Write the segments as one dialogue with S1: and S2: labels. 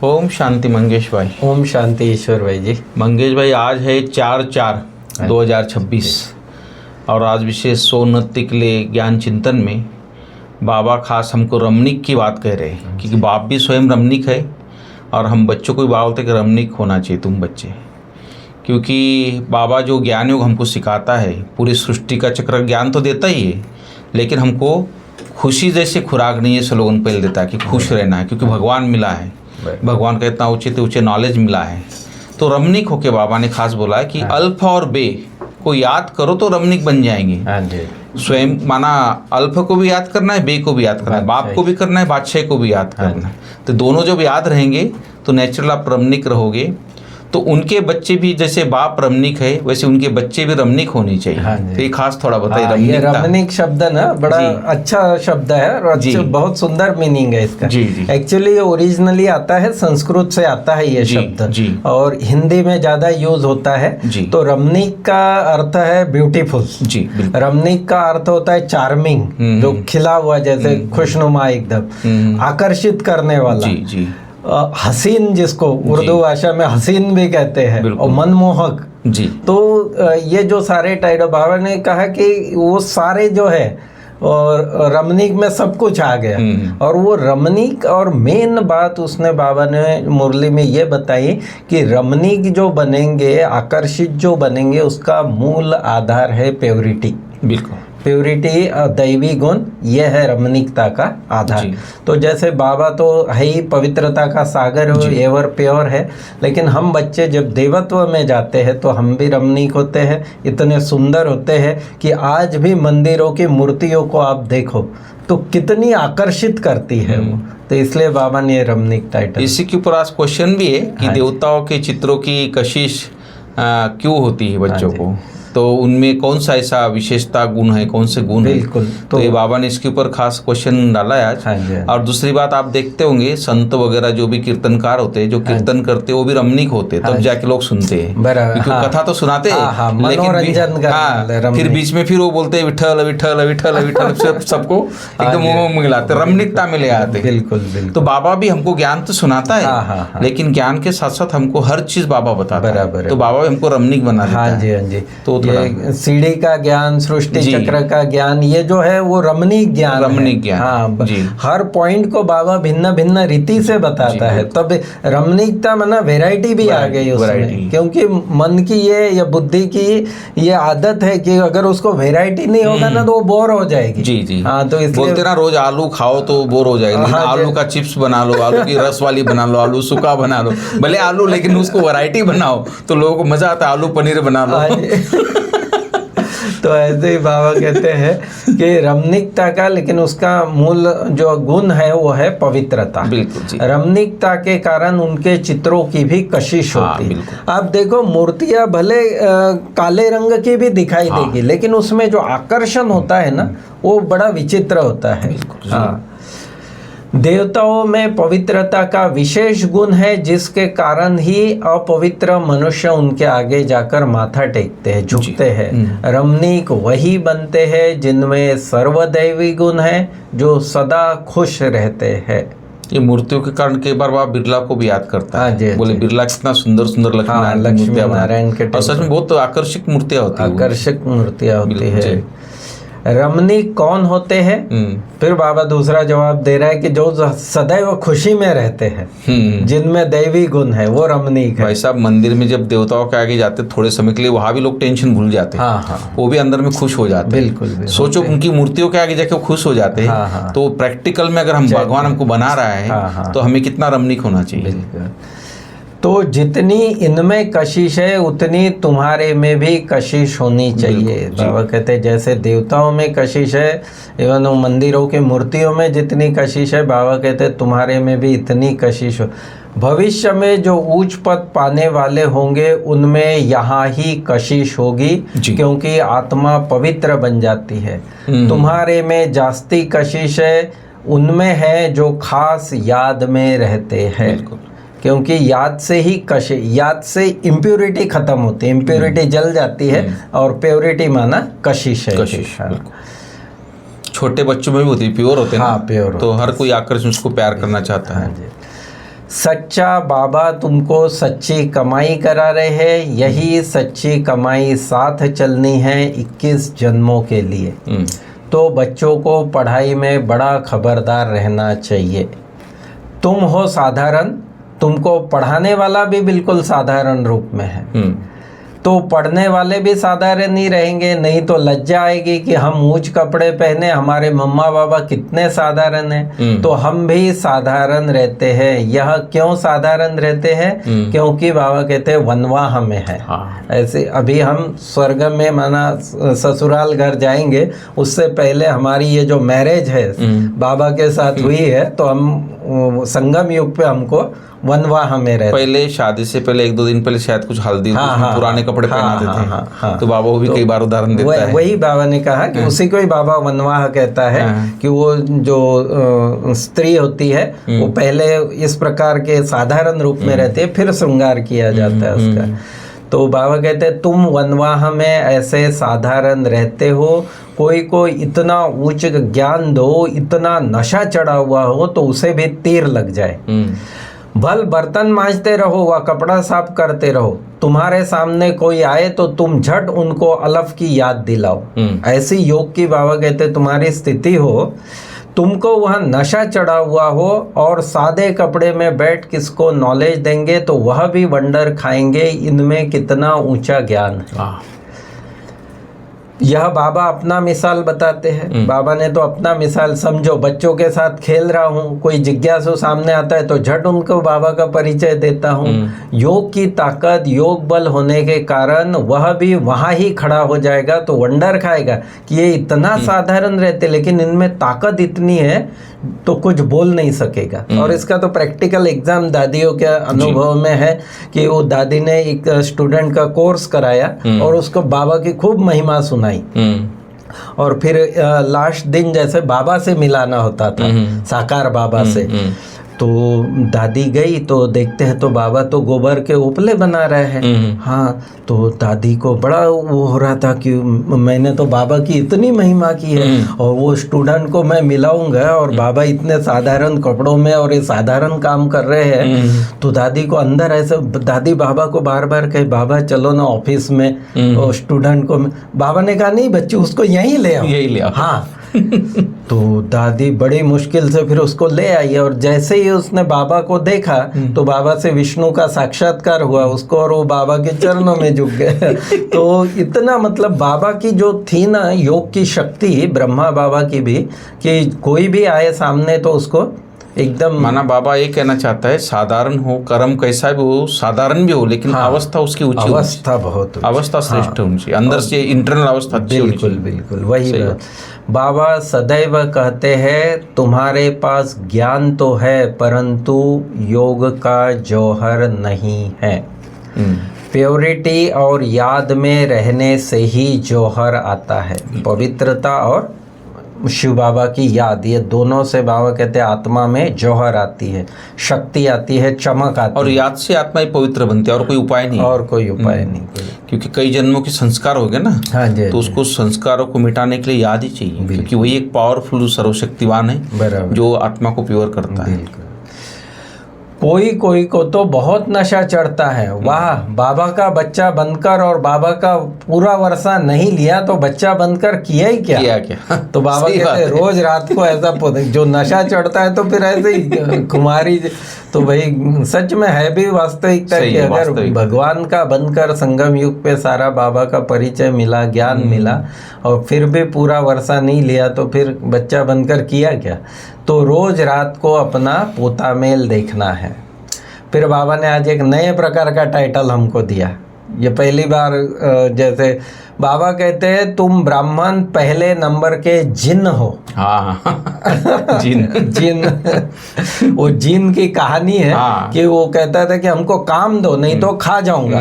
S1: ओम शांति मंगेश भाई।
S2: ओम शांति ईश्वर भाई जी।
S1: मंगेश भाई, आज है 4/4/2026 और आज विशेष सोनृत्य के लिए ज्ञान चिंतन में बाबा खास हमको रमणीक की बात कह रहे हैं, क्योंकि बाप भी स्वयं रमणीक है और हम बच्चों को भी बोलते कि रमणीक होना चाहिए तुम बच्चे, क्योंकि बाबा जो ज्ञान योग हमको सिखाता है, पूरी सृष्टि का चक्र ज्ञान तो देता ही है, लेकिन हमको खुशी जैसे खुराक नहीं है स्लोगन पहले देता है कि खुश रहना है, क्योंकि भगवान मिला है, भगवान का इतना ऊँचे ऊँचे नॉलेज मिला है। तो रमणीक होके बाबा ने खास बोला है कि अल्फ और बे को याद करो तो रमणीक बन जाएंगे। स्वयं माना अल्फ को भी याद करना है, बे को भी याद करना है, बाप को भी करना है, बादशाह को भी याद करना है। तो दोनों जब याद रहेंगे तो नेचुरल आप रमणीक रहोगे। तो उनके बच्चे भी जैसे बाप रमणीक है वैसे उनके बच्चे भी रमणीक होनी चाहिए। तो ये खास थोड़ा बताइए।
S2: ये रमणीक शब्द ना बड़ा अच्छा शब्द है और बहुत सुंदर मीनिंग है इसका। एक्चुअली ये ओरिजिनली आता है संस्कृत से आता है ये शब्द और हिंदी में ज्यादा यूज होता है। तो रमणीक का अर्थ है ब्यूटीफुल। रमणीक का अर्थ होता है चार्मिंग, जो खिला हुआ, जैसे खुशनुमा, एकदम आकर्षित करने वाला, हसीन, जिसको उर्दू भाषा में हसीन भी कहते हैं, और मनमोहक जी। तो ये जो सारे टाइटल बाबा ने कहा कि वो सारे जो है और रमणीक में सब कुछ आ गया। और वो रमणीक और मेन बात उसने बाबा ने मुरली में ये बताई कि रमणीक जो बनेंगे, आकर्षित जो बनेंगे, उसका मूल आधार है प्योरिटी। बिल्कुल, प्योरिटी, दैवी गुण, ये है रमणीकता का आधार। तो जैसे बाबा तो है ही पवित्रता का सागर, हो एवर प्योर है, लेकिन हम बच्चे जब देवत्व में जाते हैं तो हम भी रमणीक होते हैं, इतने सुंदर होते हैं कि आज भी मंदिरों की मूर्तियों को आप देखो तो कितनी आकर्षित करती है वो। तो इसलिए बाबा ने रमणीक टाइटल।
S1: इसी के ऊपर आज क्वेश्चन भी है कि देवताओं के चित्रों की कशिश क्यों होती है बच्चों को, तो उनमें कौन सा ऐसा विशेषता गुण है, कौन से गुण है। तो ये बाबा ने इसके ऊपर खास क्वेश्चन डाला है आज। और दूसरी बात आप देखते होंगे संत वगैरह जो भी कीर्तनकार होते हैं, जो कीर्तन करते हैं वो भी रमणीक होते हैं, तब जाके लोग सुनते हैं। कथा तो सुनाते हैं लेकिन फिर बीच में फिर वो बोलते हैं विठल विठल विठल विठल, सबको एकदम मुंह में मिलाते, रमणीकता में ले आते। बिल्कुल। तो बाबा भी हमको ज्ञान तो सुनाता है, लेकिन ज्ञान के साथ साथ हमको हर चीज बाबा बताता है। तो बाबा भी हमको रमणीक बना देता है। तो
S2: ये सीढ़ी का ज्ञान, सृष्टि चक्र का ज्ञान, ये जो है वो रमणीक ज्ञान। हाँ, हर पॉइंट को बाबा भिन्न भिन्न रीति से बताता है। तब रमणीकता में ना वेराइटी भी आ गई उसमें, क्योंकि मन की ये या बुद्धि की ये आदत है कि अगर उसको वेराइटी नहीं होगा ना तो वो बोर हो जाएगी। जी। हाँ, तो इसलिए
S1: बोलते ना रोज आलू खाओ तो बोर हो जाएगी। आलू का चिप्स बना लो, आलू की रस वाली बना लो, आलू सूखा बना लो, भले आलू, लेकिन उसको वैरायटी बनाओ तो लोगों को मजा आता है। आलू पनीर बना लो।
S2: तो ऐसे ही बाबा कहते हैं कि रमणीकता का, लेकिन उसका मूल जो गुण है वो है पवित्रता। बिल्कुल। रमणीकता के कारण उनके चित्रों की भी कशिश होती है। आप देखो मूर्तियां भले काले रंग की भी दिखाई देगी, लेकिन उसमें जो आकर्षण होता है ना वो बड़ा विचित्र होता है। देवताओं में पवित्रता का विशेष गुण है, जिसके कारण ही अपवित्र मनुष्य उनके आगे जाकर माथा टेकते हैं, झुकते हैं। रमणीक वही बनते हैं जिनमें सर्वदैवी गुण है, जो सदा खुश रहते हैं।
S1: ये मूर्तियों के कारण कई बार बाबा बिरला को भी याद करता है। बोले बिरला कितना सुंदर सुंदर
S2: लक्ष्मी नारायण के,
S1: और सच में बहुत आकर्षक मूर्तियां होती है।
S2: आकर्षक मूर्तियां होती है। रमणीक कौन होते हैं? फिर बाबा दूसरा जवाब दे रहा है कि जो सदैव खुशी में रहते हैं, जिनमें दैवी गुण है, वो रमणीक है।
S1: भाई साहब, मंदिर में जब देवताओं के आगे जाते थोड़े समय के लिए, वहां भी लोग टेंशन भूल जाते हैं। वो भी अंदर में खुश हो जाते हैं। बिल्कुल। सोचो उनकी मूर्तियों के आगे जाके खुश हो जाते हैं। तो प्रैक्टिकल में अगर हम भगवान हमको बना रहा है तो हमें कितना रमणीक होना चाहिए।
S2: तो जितनी इनमें कशिश है उतनी तुम्हारे में भी कशिश होनी चाहिए। बाबा कहते हैं जैसे देवताओं में कशिश है, इवन मंदिरों की मूर्तियों में जितनी कशिश है, बाबा कहते हैं तुम्हारे में भी इतनी कशिश हो। भविष्य में जो उच्च पद पाने वाले होंगे उनमें यहाँ ही कशिश होगी, क्योंकि आत्मा पवित्र बन जाती है। तुम्हारे में जास्ती कशिश है उनमें है जो खास याद में रहते हैं, क्योंकि याद से ही याद से इम्प्योरिटी खत्म होती है, इम्प्योरिटी जल जाती है और प्योरिटी माना कशिश है।
S1: छोटे बच्चों में भी होती है, प्योर होते हैं।
S2: हाँ, प्योर।
S1: तो हर कोई आकर उसको प्यार करना चाहता है।
S2: सच्चा बाबा तुमको सच्ची कमाई करा रहे हैं, यही सच्ची कमाई साथ चलनी है 21 जन्मों के लिए। तो बच्चों को पढ़ाई में बड़ा खबरदार रहना चाहिए। तुम हो साधारण, तुमको पढ़ाने वाला भी बिल्कुल साधारण रूप में है, तो पढ़ने वाले भी साधारण ही रहेंगे। नहीं तो लज्जा आएगी कि हम ऊंच कपड़े पहने, हमारे मम्मा बाबा कितने साधारण हैं, तो हम भी साधारण रहते हैं। यह क्यों साधारण रहते हैं? क्योंकि बाबा कहते हैं वनवाह में है। ऐसे अभी हम स्वर्ग में माना ससुराल घर जाएंगे, उससे पहले हमारी ये जो मैरिज है बाबा के साथ हुई है, तो हम संगम युग पे हमको वनवाह में रहते।
S1: पहले शादी से पहले 1-2 दिन पहले शायद कुछ हल्दी पुराने कपड़े पहनाते थे। तो बाबा वो भी कई बार उदाहरण देता है।
S2: वही बाबा ने कहा कि उसी को ही बाबा वनवाह कहता है कि वो जो स्त्री होती है वो पहले इस प्रकार के साधारण रूप में रहती है, फिर श्रृंगार किया जाता है उसका। तो बाबा कहते हैं तुम वनवाह में ऐसे साधारण रहते हो, कोई को इतना उच्च ज्ञान दो, इतना नशा चढ़ा हुआ हो तो उसे भी तीर लग जाए। भल बर्तन मांजते रहो व कपड़ा साफ करते रहो, तुम्हारे सामने कोई आए तो तुम झट उनको अलफ की याद दिलाओ। ऐसी योग की बाबा कहते तुम्हारी स्थिति हो, तुमको वह नशा चढ़ा हुआ हो और सादे कपड़े में बैठ किसको नॉलेज देंगे तो वह भी वंडर खाएंगे इनमें कितना ऊंचा ज्ञान है। यह बाबा अपना मिसाल बताते हैं। बाबा ने तो अपना मिसाल, समझो बच्चों के साथ खेल रहा हूँ, कोई जिज्ञासु सामने आता है तो झट उनको बाबा का परिचय देता हूँ। योग की ताकत, योग बल होने के कारण वह भी वहाँ ही खड़ा हो जाएगा, तो वंडर खाएगा कि ये इतना साधारण रहते लेकिन इनमें ताकत इतनी है, तो कुछ बोल नहीं सकेगा। और इसका तो प्रैक्टिकल एग्जाम दादियों के अनुभव में है कि वो दादी ने एक स्टूडेंट का कोर्स कराया और उसको बाबा की खूब महिमा सुनाई। और फिर लास्ट दिन जैसे बाबा से मिलाना होता था, साकार बाबा से, तो दादी गई तो देखते हैं तो बाबा तो गोबर के उपले बना रहे हैं। हाँ, तो दादी को बड़ा वो हो रहा था कि मैंने तो बाबा की इतनी महिमा की है और वो स्टूडेंट को मैं मिलाऊंगा और बाबा इतने साधारण कपड़ों में और ये साधारण काम कर रहे हैं। तो दादी को अंदर ऐसे, दादी बाबा को बार बार कहे बाबा चलो ना ऑफिस में, और स्टूडेंट को बाबा ने कहा नहीं बच्चे उसको यहीं ले आओ। हाँ तो दादी बड़ी मुश्किल से फिर उसको ले आई और जैसे ही उसने बाबा को देखा तो बाबा से विष्णु का साक्षात्कार हुआ उसको और वो बाबा के चरणों में झुक गए। तो इतना मतलब बाबा की जो थी ना योग की शक्ति, ब्रह्मा बाबा की भी, कि कोई भी आए सामने तो उसको एकदम,
S1: माना बाबा ये कहना चाहता है साधारण हो, कर्म कैसा भी हो, साधारण भी हो, लेकिन अवस्था उसकी ऊंची,
S2: अवस्था बहुत,
S1: अवस्था श्रेष्ठ होनी चाहिए, अंदर से इंटरनल अवस्था अच्छी होनी चाहिए।
S2: बिल्कुल वही बाबा सदैव कहते हैं तुम्हारे पास ज्ञान तो है परंतु योग का जौहर नहीं है। प्योरिटी और याद में रहने से ही जौहर आता है। पवित्रता और शिव बाबा की याद, ये दोनों से बाबा कहते हैं आत्मा में जौहर आती है, शक्ति आती है, चमक आती है।
S1: और याद से आत्मा ही पवित्र बनती है और कोई उपाय नहीं,
S2: और कोई उपाय नहीं,
S1: क्योंकि कई जन्मों के संस्कार हो गए ना।
S2: हाँ जी,
S1: तो उसको संस्कारों को मिटाने के लिए याद ही चाहिए, क्योंकि वही एक पावरफुल सर्वशक्तिवान है जो आत्मा को प्योर करता है।
S2: कोई को तो बहुत नशा चढ़ता है, वाह बाबा का बच्चा बनकर, और बाबा का पूरा वर्षा नहीं लिया तो बच्चा बनकर किया ही क्या। तो बाबा कहते हैं रोज रात को ऐसा जो नशा चढ़ता है तो फिर ऐसे ही कुमारी, तो भाई सच में है भी वास्तविकता कि अगर भगवान का बनकर संगम युग पे सारा बाबा का परिचय मिला, ज्ञान मिला, और फिर भी पूरा वर्षा नहीं लिया तो फिर बच्चा बनकर किया क्या। तो रोज रात को अपना पोता मेल देखना है। फिर बाबा ने आज एक नए प्रकार का टाइटल हमको दिया, ये पहली बार, जैसे बाबा कहते हैं तुम ब्राह्मण पहले नंबर के जिन हो।
S1: हाँ
S2: जिन वो जिन की कहानी है कि वो कहता था कि हमको काम दो नहीं तो खा जाऊंगा।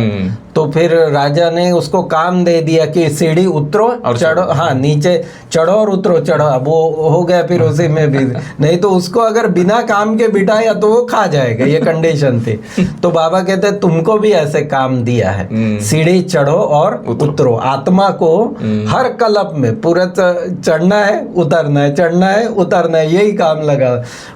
S2: तो फिर राजा ने उसको काम दे दिया कि सीढ़ी उतरो और चढ़ो, हाँ नीचे चढ़ो और उतरो चढ़ो, अब वो हो गया फिर उसी में भी। नहीं तो उसको अगर बिना काम के बिठाया तो वो खा जाएगा, ये कंडीशन थी। तो बाबा कहते तुमको भी ऐसे काम दिया है, सीढ़ी चढ़ो और उतरो, आत्मा को हर कल्प में पूरा चढ़ना है उतरना है, चढ़ना है उतरना है, यही काम लगा।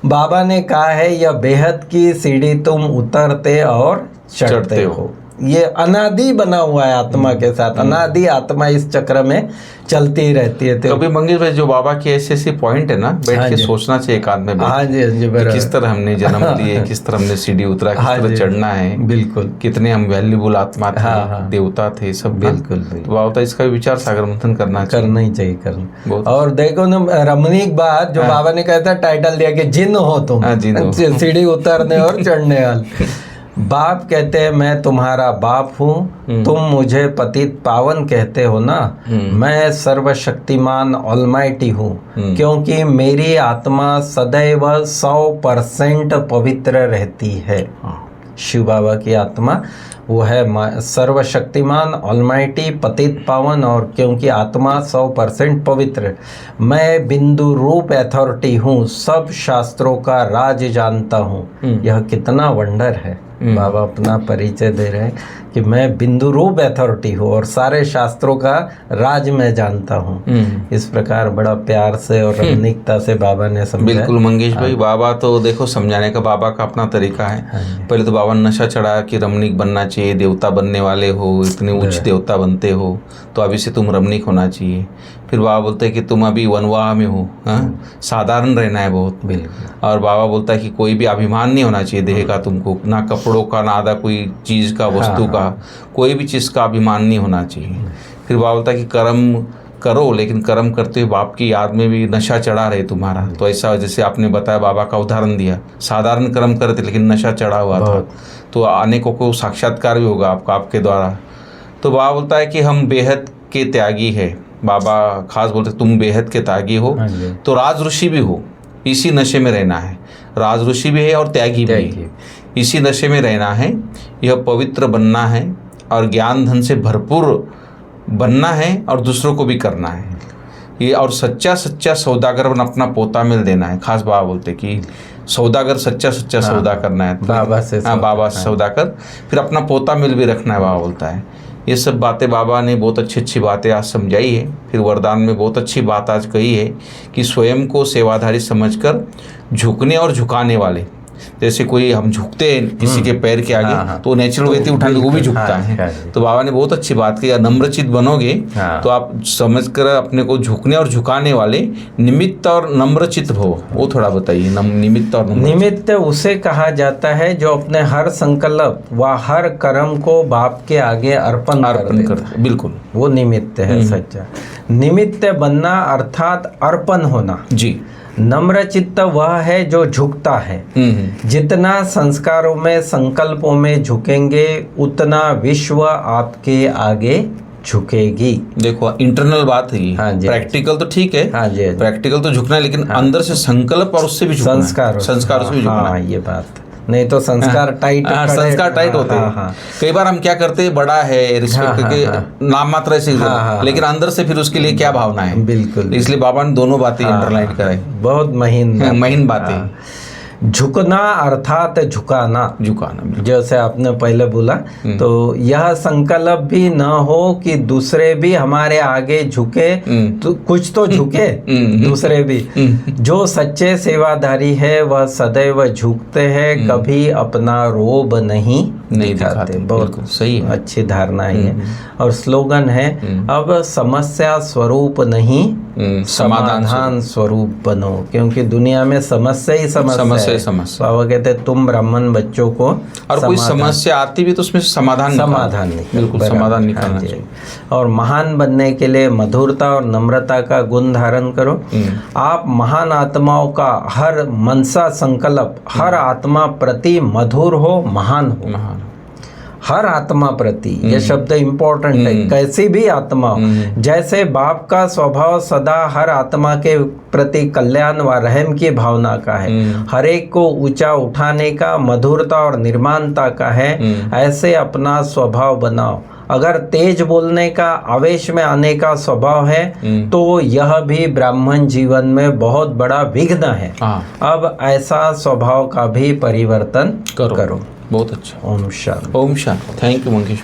S2: बाबा ने कहा है यह बेहद की सीढ़ी तुम उतरते और चढ़ते हो। ये अनादि बना हुआ है आत्मा के साथ, अनादि आत्मा इस चक्र में चलती ही रहती है। तो
S1: कभी मंगेश भाई जो बाबा की ऐसे पॉइंट है ना, बैठ के सोचना चाहिए एक आदमी में।
S2: हाँ जी, हाँ जी,
S1: किस तरह हमने जन्म लिए, किस तरह हमने सीढ़ी उतरा, किस तरह चढ़ना है,
S2: बिल्कुल,
S1: कितने हम वैल्यूबल आत्मा थे, देवता थे, सब
S2: बिल्कुल।
S1: तो बाबा इसका भी विचार सागर मंथन करना
S2: ही चाहिए करना। और देखो ना रमणीक बात जो बाबा ने कहता टाइटल दिया कि जिन हो तुम, सीढ़ी उतरने और चढ़ने वाले। बाप कहते हैं मैं तुम्हारा बाप हूँ, तुम मुझे पतित पावन कहते हो ना, मैं सर्वशक्तिमान ऑलमाइटी हूँ, क्योंकि मेरी आत्मा सदैव 100% पवित्र रहती है। शिव बाबा की आत्मा वो है सर्वशक्तिमान ऑलमाइटी पतित पावन, और क्योंकि आत्मा 100% पवित्र। मैं बिंदु रूप अथॉरिटी हूँ, सब शास्त्रों का राज जानता हूँ। यह कितना वंडर है। बाबा अपना परिचय दे रहे हैं कि मैं बिंदु रूप अथॉरिटी हूँ और सारे शास्त्रों का राज मैं जानता हूँ। इस प्रकार बड़ा प्यार से और रमणीकता से बाबा ने समझाया।
S1: बिल्कुल मंगेश भाई, बाबा तो देखो समझाने का बाबा का अपना तरीका है। पहले तो बाबा ने नशा चढ़ाया कि रमणीक बनना चाहिए, देवता बनने वाले हो, इतने उच्च देवता बनते हो तो अभी से तुम रमणीक होना चाहिए। फिर बाबा बोलते हैं कि तुम अभी वनवाह में हो, साधारण रहना है बहुत। बिल्कुल। और बाबा बोलता है कि कोई भी अभिमान नहीं होना चाहिए देह का, तुमको ना कपड़ों का, ना आधा कोई चीज़ का, वस्तु का, कोई भी चीज़ का अभिमान नहीं होना चाहिए। फिर बाबा बोलता है कि कर्म करो, लेकिन कर्म करते हुए बाप की याद में भी नशा चढ़ा रहे तुम्हारा। तो ऐसा जैसे आपने बताया, बाबा का उदाहरण दिया, साधारण कर्म करते लेकिन नशा चढ़ा हुआ था, तो अनेकों को साक्षात्कार भी होगा आपका, आपके द्वारा। तो बाबा बोलता है कि हम बेहद के त्यागी है। बाबा खास बोलते तुम बेहद के त्यागी हो, तो राज ऋषि भी हो, इसी नशे में रहना है। राज ऋषि भी है और त्यागी भी है, इसी नशे में रहना है। यह पवित्र बनना है और ज्ञान धन से भरपूर बनना है और दूसरों को भी करना है ये। और सच्चा सच्चा सौदागर बन अपना पोता मिल देना है। खास बाबा बोलते कि सौदागर सच्चा सच्चा सौदा करना है,
S2: बाबा से।
S1: हाँ, बाबा से सौदा कर, फिर अपना पोता मिल भी रखना है। बाबा बोलता है ये सब बातें बाबा ने बहुत अच्छी अच्छी बातें आज समझाई है। फिर वरदान में बहुत अच्छी बात आज कही है कि स्वयं को सेवाधारी समझकर झुकने और झुकाने वाले, जैसे कोई हम झुकते हैं किसी के पैर के आगे, तो नेचुरल व्यक्ति उठाने वो भी झुकता है। तो बाबा ने बहुत अच्छी बात की, नम्रचित बनोगे तो आप समझकर अपने को झुकने और झुकाने वाले निमित्त और नम्रचित हो। वो थोड़ा बताइए, निमित्त और
S2: निमित्त उसे कहा जाता है जो अपने हर संकल्प व हर कर्म को बाप के आगे अर्पण करते।
S1: बिल्कुल,
S2: वो निमित्त है सच्चा। निमित्त बनना अर्थात अर्पण होना
S1: जी।
S2: नम्र चित्त वह है जो झुकता है। जितना संस्कारों में संकल्पों में झुकेंगे उतना विश्व आपके आगे झुकेगी। देखो
S1: इंटरनल बात है ये। हाँ जी, प्रैक्टिकल तो ठीक है।
S2: हाँ जी,
S1: प्रैक्टिकल तो झुकना है, लेकिन अंदर से संकल्प और उससे भी झुकना, संस्कार से भी झुकना।
S2: हाँ, ये बात नहीं तो संस्कार टाइट,
S1: संस्कार टाइट होते हैं। कई बार हम क्या करते हैं, बड़ा है रिस्पेक्ट करके नाम मात्र से, लेकिन अंदर से फिर उसके लिए क्या भावना है। बिल्कुल, इसलिए बाबा ने दोनों बातें अंडरलाइन कराई।
S2: बहुत महीन
S1: बातें।
S2: झुकना अर्थात झुकाना, जैसे आपने पहले बोला, तो यह संकल्प भी न हो कि दूसरे भी हमारे आगे झुके, तो कुछ तो झुके दूसरे भी। जो सच्चे सेवाधारी है वह सदैव झुकते हैं, कभी अपना रोब नहीं दिखाते। बहुत
S1: सही है,
S2: अच्छी धारणा है। और स्लोगन है, अब समस्या स्वरूप नहीं समाधान स्वरूप बनो, क्योंकि दुनिया में समस्या ही समस्या। बाबा कहते हैं तुम ब्राह्मण बच्चों को,
S1: और कोई समस्या आती भी तो उसमें समाधान नहीं, बिल्कुल समाधान निकालना चाहिए।
S2: और महान बनने के लिए मधुरता और नम्रता का गुण धारण करो। आप महान आत्माओं का हर मनसा संकल्प हर आत्मा प्रति मधुर हो, महान हो। हर आत्मा प्रति, यह शब्द इम्पोर्टेंट है, कैसी भी आत्मा हो। जैसे बाप का स्वभाव सदा हर आत्मा के प्रति कल्याण व रहम की भावना का है, हर एक को ऊंचा उठाने का, मधुरता और निर्माणता का है, ऐसे अपना स्वभाव बनाओ। अगर तेज बोलने का, आवेश में आने का स्वभाव है तो यह भी ब्राह्मण जीवन में बहुत बड़ा विघ्न है। अब ऐसा स्वभाव का भी परिवर्तन करो।
S1: बहुत अच्छा।
S2: ओम शांति।
S1: ओम शांति। Thank you Mangesh.